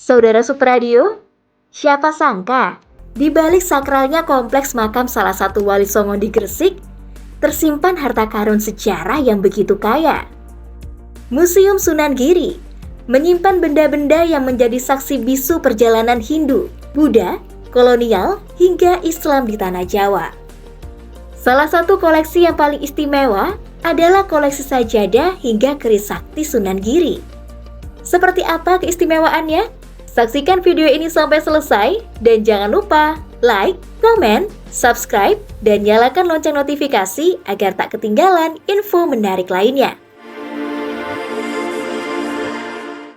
Saudara Supradio, siapa sangka di balik sakralnya kompleks makam salah satu wali Songo di Gresik, tersimpan harta karun sejarah yang begitu kaya. Museum Sunan Giri menyimpan benda-benda yang menjadi saksi bisu perjalanan Hindu, Buddha, kolonial, hingga Islam di tanah Jawa. Salah satu koleksi yang paling istimewa adalah koleksi sajadah hingga keris sakti Sunan Giri. Seperti apa keistimewaannya? Saksikan video ini sampai selesai dan jangan lupa like, komen, subscribe, dan nyalakan lonceng notifikasi agar tak ketinggalan info menarik lainnya.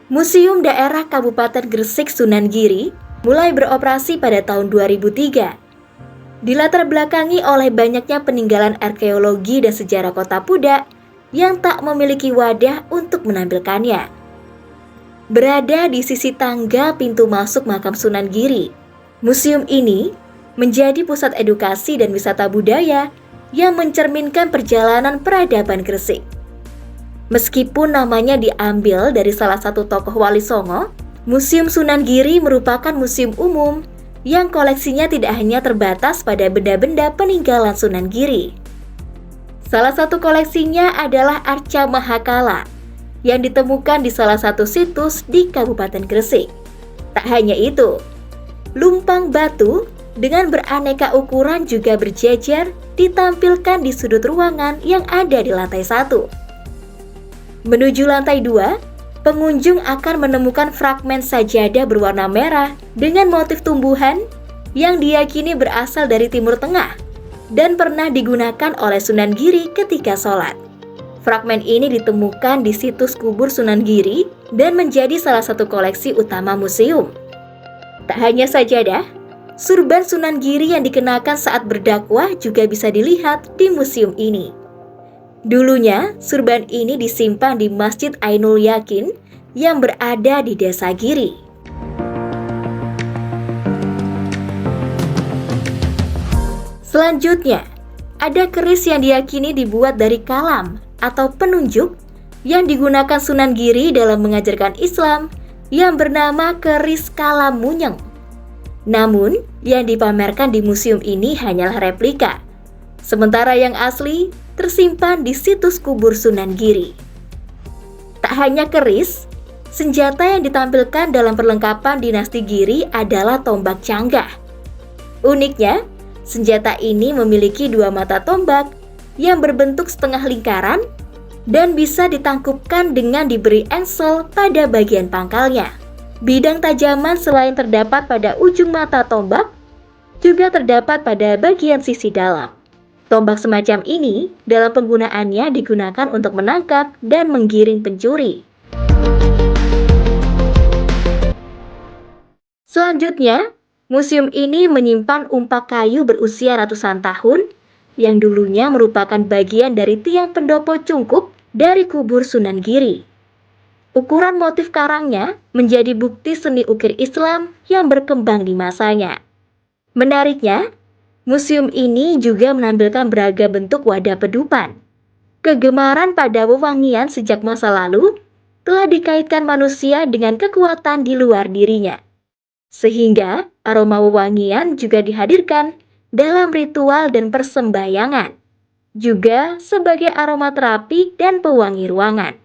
Museum Daerah Kabupaten Gresik Sunan Giri mulai beroperasi pada tahun 2003. Dilatar belakangi oleh banyaknya peninggalan arkeologi dan sejarah kota Pudak yang tak memiliki wadah untuk menampilkannya. Berada di sisi tangga pintu masuk makam Sunan Giri, museum ini menjadi pusat edukasi dan wisata budaya yang mencerminkan perjalanan peradaban Gresik. Meskipun namanya diambil dari salah satu tokoh wali Songo, Museum Sunan Giri merupakan museum umum yang koleksinya tidak hanya terbatas pada benda-benda peninggalan Sunan Giri. Salah satu koleksinya adalah arca Mahakala yang ditemukan di salah satu situs di Kabupaten Gresik. Tak hanya itu, lumpang batu dengan beraneka ukuran juga berjejer ditampilkan di sudut ruangan yang ada di lantai 1. Menuju lantai 2, pengunjung akan menemukan fragmen sajadah berwarna merah dengan motif tumbuhan yang diyakini berasal dari Timur Tengah dan pernah digunakan oleh Sunan Giri ketika sholat. Fragmen ini ditemukan di situs kubur Sunan Giri dan menjadi salah satu koleksi utama museum. Tak hanya sajadah, surban Sunan Giri yang dikenakan saat berdakwah juga bisa dilihat di museum ini. Dulunya, surban ini disimpan di Masjid Ainul Yakin yang berada di Desa Giri. Selanjutnya, ada keris yang diyakini dibuat dari kalam atau penunjuk yang digunakan Sunan Giri dalam mengajarkan Islam yang bernama keris Kalam Munyeng. Namun, yang dipamerkan di museum ini hanyalah replika, sementara yang asli tersimpan di situs kubur Sunan Giri. Tak hanya keris, senjata yang ditampilkan dalam perlengkapan dinasti Giri adalah tombak canggah. Uniknya, senjata ini memiliki 2 mata tombak yang berbentuk setengah lingkaran dan bisa ditangkupkan dengan diberi engsel pada bagian pangkalnya. Bidang tajaman selain terdapat pada ujung mata tombak, juga terdapat pada bagian sisi dalam. Tombak semacam ini dalam penggunaannya digunakan untuk menangkap dan menggiring pencuri. Selanjutnya, museum ini menyimpan umpak kayu berusia ratusan tahun yang dulunya merupakan bagian dari tiang pendopo cungkup dari kubur Sunan Giri. Ukuran motif karangnya menjadi bukti seni ukir Islam yang berkembang di masanya. Menariknya, museum ini juga menampilkan beragam bentuk wadah pedupan. Kegemaran pada wewangian sejak masa lalu telah dikaitkan manusia dengan kekuatan di luar dirinya. Sehingga aroma wewangian juga dihadirkan dalam ritual dan persembahyangan, juga sebagai aromaterapi dan pewangi ruangan.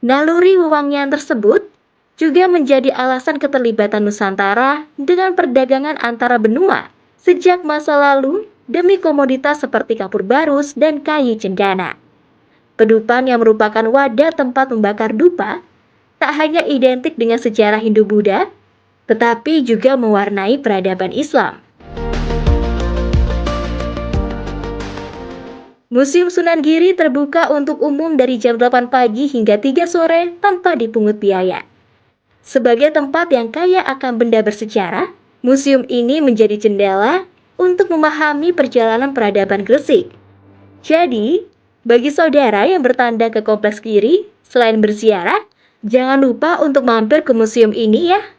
Naluri wewangian tersebut juga menjadi alasan keterlibatan Nusantara dengan perdagangan antara benua sejak masa lalu demi komoditas seperti kapur barus dan kayu cendana. Pedupan yang merupakan wadah tempat membakar dupa tak hanya identik dengan sejarah Hindu-Buddha, tetapi juga mewarnai peradaban Islam. Museum Sunan Giri terbuka untuk umum dari jam 8 pagi hingga 3 sore tanpa dipungut biaya. Sebagai tempat yang kaya akan benda bersejarah, museum ini menjadi jendela untuk memahami perjalanan peradaban Gresik. Jadi, bagi saudara yang bertanda ke Kompleks Giri, selain berziarah, jangan lupa untuk mampir ke museum ini ya.